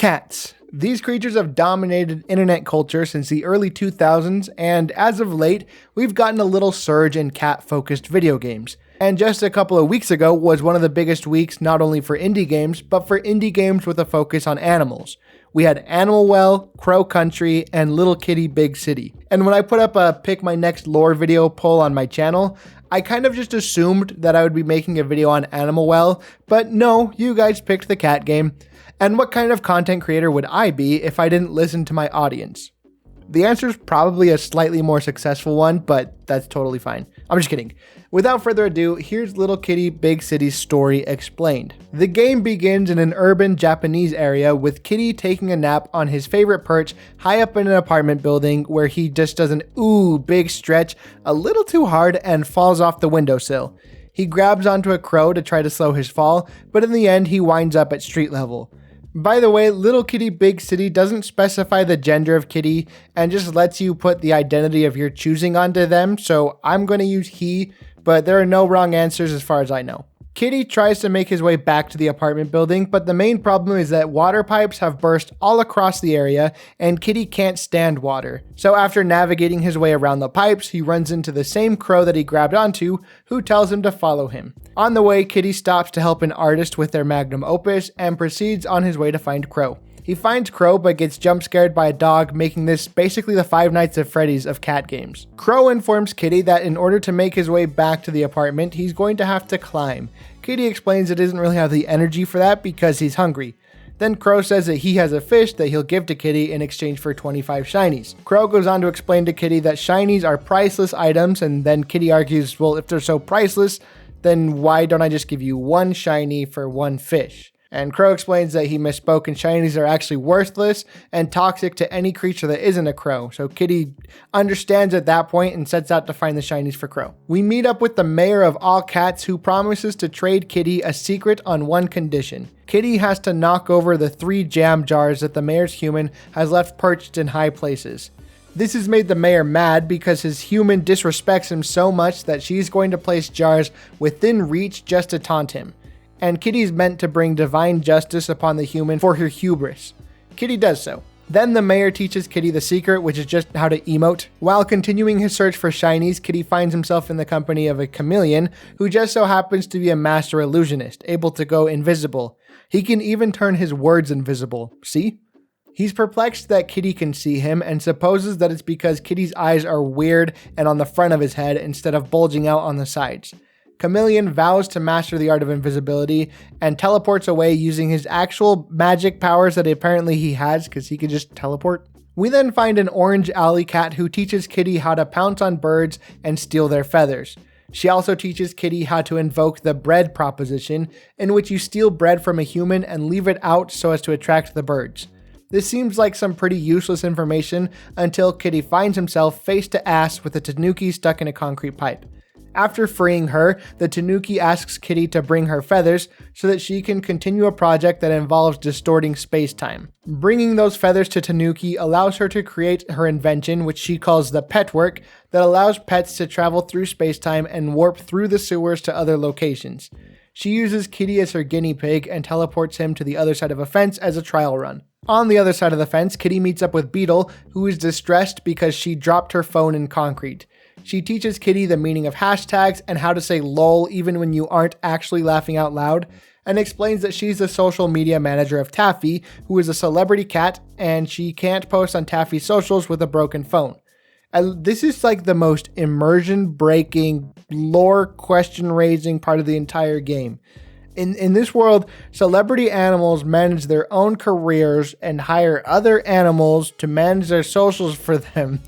Cats. These creatures have dominated internet culture since the early 2000s, and as of late, we've gotten a little surge in cat-focused video games. And just a couple of weeks ago was one of the biggest weeks not only for indie games, but for indie games with a focus on animals. We had Animal Well, Crow Country, and Little Kitty Big City. And when I put up a Pick My Next Lore video poll on my channel, I kind of just assumed that I would be making a video on Animal Well, but no, you guys picked the cat game. And what kind of content creator would I be if I didn't listen to my audience? The answer is probably a slightly more successful one, but that's totally fine. I'm just kidding. Without further ado, here's Little Kitty Big City's story explained. The game begins in an urban Japanese area with Kitty taking a nap on his favorite perch high up in an apartment building where he just does an big stretch a little too hard and falls off the windowsill. He grabs onto a crow to try to slow his fall, but in the end he winds up at street level. By the way, Little Kitty Big City doesn't specify the gender of Kitty and just lets you put the identity of your choosing onto them, so I'm going to use he, but there are no wrong answers as far as I know. Kitty tries to make his way back to the apartment building, but the main problem is that water pipes have burst all across the area and Kitty can't stand water. So after navigating his way around the pipes, he runs into the same crow that he grabbed onto, who tells him to follow him. On the way, Kitty stops to help an artist with their magnum opus and proceeds on his way to find Crow. He finds Crow but gets jump scared by a dog, making this basically the Five Nights at Freddy's of cat games. Crow informs Kitty that in order to make his way back to the apartment, he's going to have to climb. Kitty explains it doesn't really have the energy for that because he's hungry. Then Crow says that he has a fish that he'll give to Kitty in exchange for 25 shinies. Crow goes on to explain to Kitty that shinies are priceless items, and then Kitty argues, well, if they're so priceless, then why don't I just give you one shiny for one fish? And Crow explains that he misspoke and shinies are actually worthless and toxic to any creature that isn't a crow. So Kitty understands at that point and sets out to find the shinies for Crow. We meet up with the mayor of all cats who promises to trade Kitty a secret on one condition. Kitty has to knock over the 3 jam jars that the mayor's human has left perched in high places. This has made the mayor mad because his human disrespects him so much that she's going to place jars within reach just to taunt him. And Kitty's meant to bring divine justice upon the human for her hubris. Kitty does so. Then the mayor teaches Kitty the secret, which is just how to emote. While continuing his search for shinies, Kitty finds himself in the company of a chameleon who just so happens to be a master illusionist, able to go invisible. He can even turn his words invisible. See? He's perplexed that Kitty can see him and supposes that it's because Kitty's eyes are weird and on the front of his head instead of bulging out on the sides. Chameleon vows to master the art of invisibility and teleports away using his actual magic powers that apparently he has because he can just teleport. We then find an orange alley cat who teaches Kitty how to pounce on birds and steal their feathers. She also teaches Kitty how to invoke the bread proposition, in which you steal bread from a human and leave it out so as to attract the birds. This seems like some pretty useless information until Kitty finds himself face to ass with a tanuki stuck in a concrete pipe. After freeing her, the tanuki asks Kitty to bring her feathers so that she can continue a project that involves distorting space-time. Bringing those feathers to Tanuki allows her to create her invention, which she calls the Petwork, that allows pets to travel through space-time and warp through the sewers to other locations. She uses Kitty as her guinea pig and teleports him to the other side of a fence as a trial run. On the other side of the fence, Kitty meets up with Beetle, who is distressed because she dropped her phone in concrete. She teaches Kitty the meaning of hashtags and how to say lol even when you aren't actually laughing out loud, and explains that she's the social media manager of Taffy, who is a celebrity cat, and she can't post on Taffy's socials with a broken phone. And this is like the most immersion-breaking, lore question-raising part of the entire game. In this world, celebrity animals manage their own careers and hire other animals to manage their socials for them.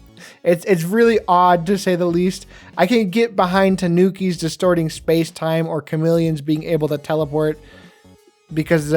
It's really odd, to say the least. I can get behind Tanukis distorting space-time or chameleons being able to teleport because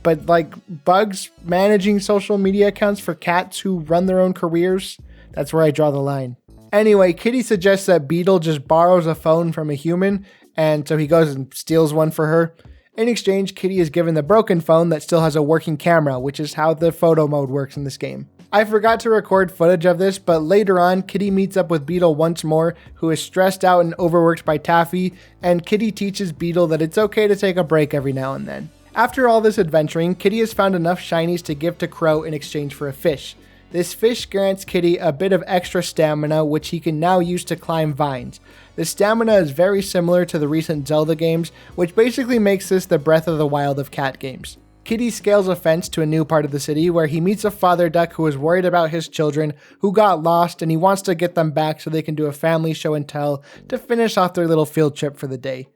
but like bugs managing social media accounts for cats who run their own careers, that's where I draw the line. Anyway, Kitty suggests that Beetle just borrows a phone from a human, and so he goes and steals one for her. In exchange, Kitty is given the broken phone that still has a working camera, which is how the photo mode works in this game. I forgot to record footage of this, but later on, Kitty meets up with Beetle once more, who is stressed out and overworked by Taffy, and Kitty teaches Beetle that it's okay to take a break every now and then. After all this adventuring, Kitty has found enough shinies to give to Crow in exchange for a fish. This fish grants Kitty a bit of extra stamina, which he can now use to climb vines. The stamina is very similar to the recent Zelda games, which basically makes this the Breath of the Wild of cat games. Kitty scales a fence to a new part of the city where he meets a father duck who is worried about his children who got lost, and he wants to get them back so they can do a family show and tell to finish off their little field trip for the day.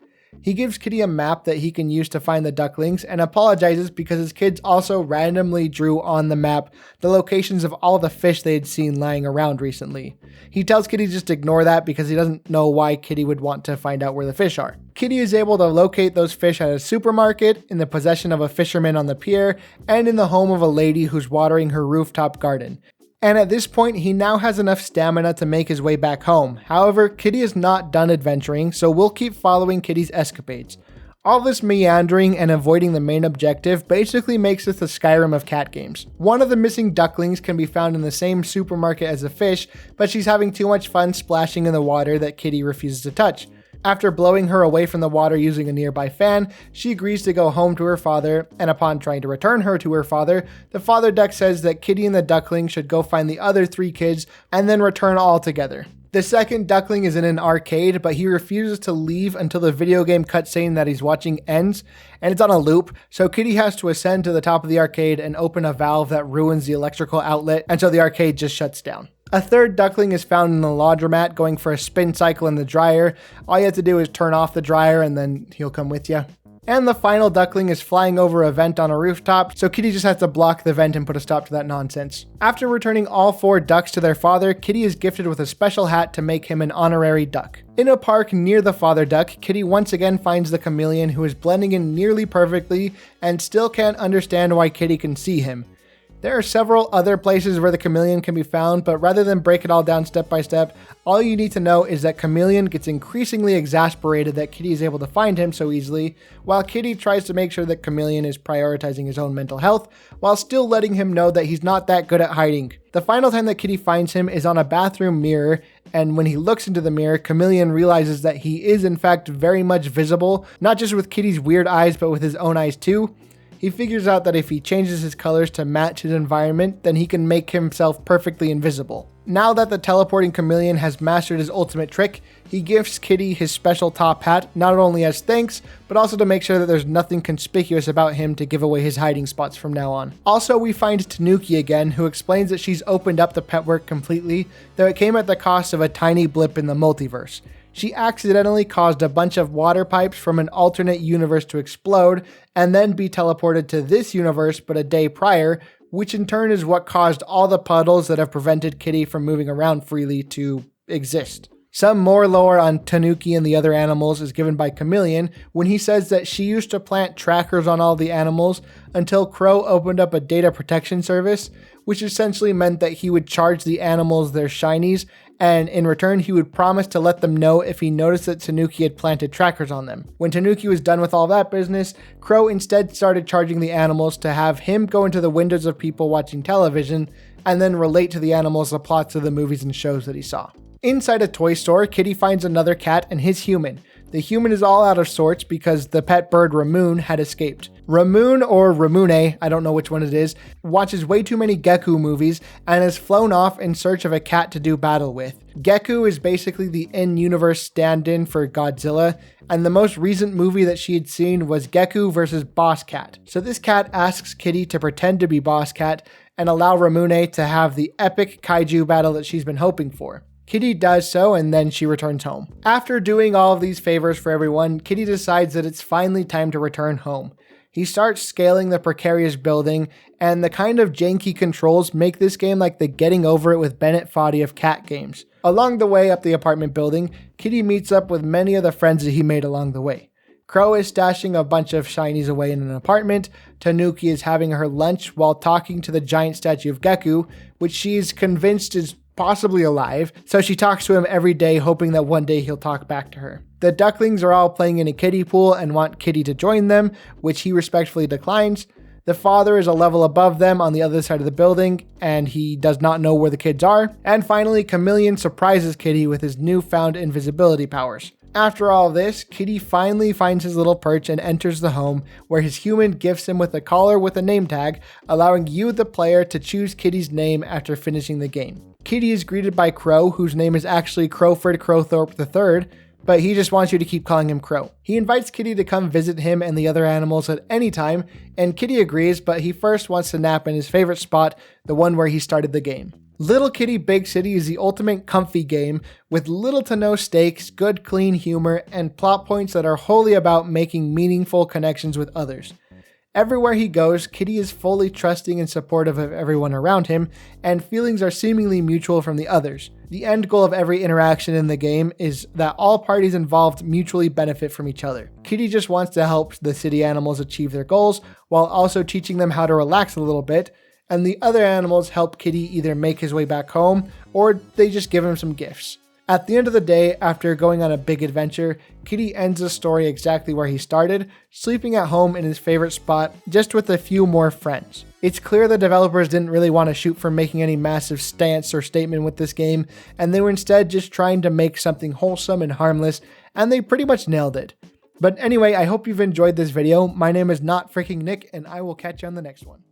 He gives Kitty a map that he can use to find the ducklings and apologizes because his kids also randomly drew on the map the locations of all the fish they had seen lying around recently. He tells Kitty just to ignore that because he doesn't know why Kitty would want to find out where the fish are. Kitty is able to locate those fish at a supermarket, in the possession of a fisherman on the pier, and in the home of a lady who's watering her rooftop garden. And at this point, he now has enough stamina to make his way back home. However, Kitty is not done adventuring, so we'll keep following Kitty's escapades. All this meandering and avoiding the main objective basically makes this the Skyrim of cat games. One of the missing ducklings can be found in the same supermarket as the fish, but she's having too much fun splashing in the water that Kitty refuses to touch. After blowing her away from the water using a nearby fan, she agrees to go home to her father, and upon trying to return her to her father, the father duck says that Kitty and the duckling should go find the other 3 kids and then return all together. The second duckling is in an arcade, but he refuses to leave until the video game cutscene that he's watching ends, and it's on a loop, so Kitty has to ascend to the top of the arcade and open a valve that ruins the electrical outlet, and so the arcade just shuts down. A third duckling is found in the laundromat going for a spin cycle in the dryer. All you have to do is turn off the dryer and then he'll come with you. And the final duckling is flying over a vent on a rooftop, so Kitty just has to block the vent and put a stop to that nonsense. After returning all 4 ducks to their father, Kitty is gifted with a special hat to make him an honorary duck. In a park near the father duck, Kitty once again finds the chameleon, who is blending in nearly perfectly and still can't understand why Kitty can see him. There are several other places where the chameleon can be found, but rather than break it all down step by step, all you need to know is that Chameleon gets increasingly exasperated that Kitty is able to find him so easily, while Kitty tries to make sure that Chameleon is prioritizing his own mental health, while still letting him know that he's not that good at hiding. The final time that Kitty finds him is on a bathroom mirror, and when he looks into the mirror, Chameleon realizes that he is in fact very much visible, not just with Kitty's weird eyes, but with his own eyes too. He figures out that if he changes his colors to match his environment, then he can make himself perfectly invisible. Now that the teleporting chameleon has mastered his ultimate trick, he gifts Kitty his special top hat, not only as thanks, but also to make sure that there's nothing conspicuous about him to give away his hiding spots from now on. Also, we find Tanuki again, who explains that she's opened up the pet work completely, though it came at the cost of a tiny blip in the multiverse. She accidentally caused a bunch of water pipes from an alternate universe to explode and then be teleported to this universe but a day prior, which in turn is what caused all the puddles that have prevented Kitty from moving around freely to exist. Some more lore on Tanuki and the other animals is given by Chameleon when he says that she used to plant trackers on all the animals until Crow opened up a data protection service, which essentially meant that he would charge the animals their shinies, and in return he would promise to let them know if he noticed that Tanuki had planted trackers on them. When Tanuki was done with all that business, Crow instead started charging the animals to have him go into the windows of people watching television and then relate to the animals the plots of the movies and shows that he saw. Inside a toy store, Kitty finds another cat and his human. The human is all out of sorts because the pet bird Ramoon had escaped. Ramoon, or Ramune, I don't know which one it is, watches way too many Geku movies and has flown off in search of a cat to do battle with. Geku is basically the in-universe stand-in for Godzilla, and the most recent movie that she had seen was Geku vs. Boss Cat. So this cat asks Kitty to pretend to be Boss Cat and allow Ramune to have the epic kaiju battle that she's been hoping for. Kitty does so, and then she returns home. After doing all of these favors for everyone, Kitty decides that it's finally time to return home. He starts scaling the precarious building, and the kind of janky controls make this game like the Getting Over It with Bennett Foddy of cat games. Along the way up the apartment building, Kitty meets up with many of the friends that he made along the way. Crow is stashing a bunch of shinies away in an apartment, Tanuki is having her lunch while talking to the giant statue of Geku, which she's convinced is possibly alive, so she talks to him every day hoping that one day he'll talk back to her. The ducklings are all playing in a kiddie pool and want Kitty to join them, which he respectfully declines. The father is a level above them on the other side of the building, and he does not know where the kids are. And finally, Chameleon surprises Kitty with his newfound invisibility powers. After all this, Kitty finally finds his little perch and enters the home, where his human gifts him with a collar with a name tag, allowing you, the player, to choose Kitty's name after finishing the game. Kitty is greeted by Crow, whose name is actually Crowford Crowthorpe III, but he just wants you to keep calling him Crow. He invites Kitty to come visit him and the other animals at any time, and Kitty agrees, but he first wants to nap in his favorite spot, the one where he started the game. Little Kitty Big City is the ultimate comfy game with little to no stakes, good clean humor, and plot points that are wholly about making meaningful connections with others. Everywhere he goes, Kitty is fully trusting and supportive of everyone around him, and feelings are seemingly mutual from the others. The end goal of every interaction in the game is that all parties involved mutually benefit from each other. Kitty just wants to help the city animals achieve their goals, while also teaching them how to relax a little bit, and the other animals help Kitty either make his way back home, or they just give him some gifts. At the end of the day, after going on a big adventure, Kitty ends the story exactly where he started, sleeping at home in his favorite spot, just with a few more friends. It's clear the developers didn't really want to shoot for making any massive stance or statement with this game, and they were instead just trying to make something wholesome and harmless, and they pretty much nailed it. But anyway, I hope you've enjoyed this video. My name is Not Freaking Nick, and I will catch you on the next one.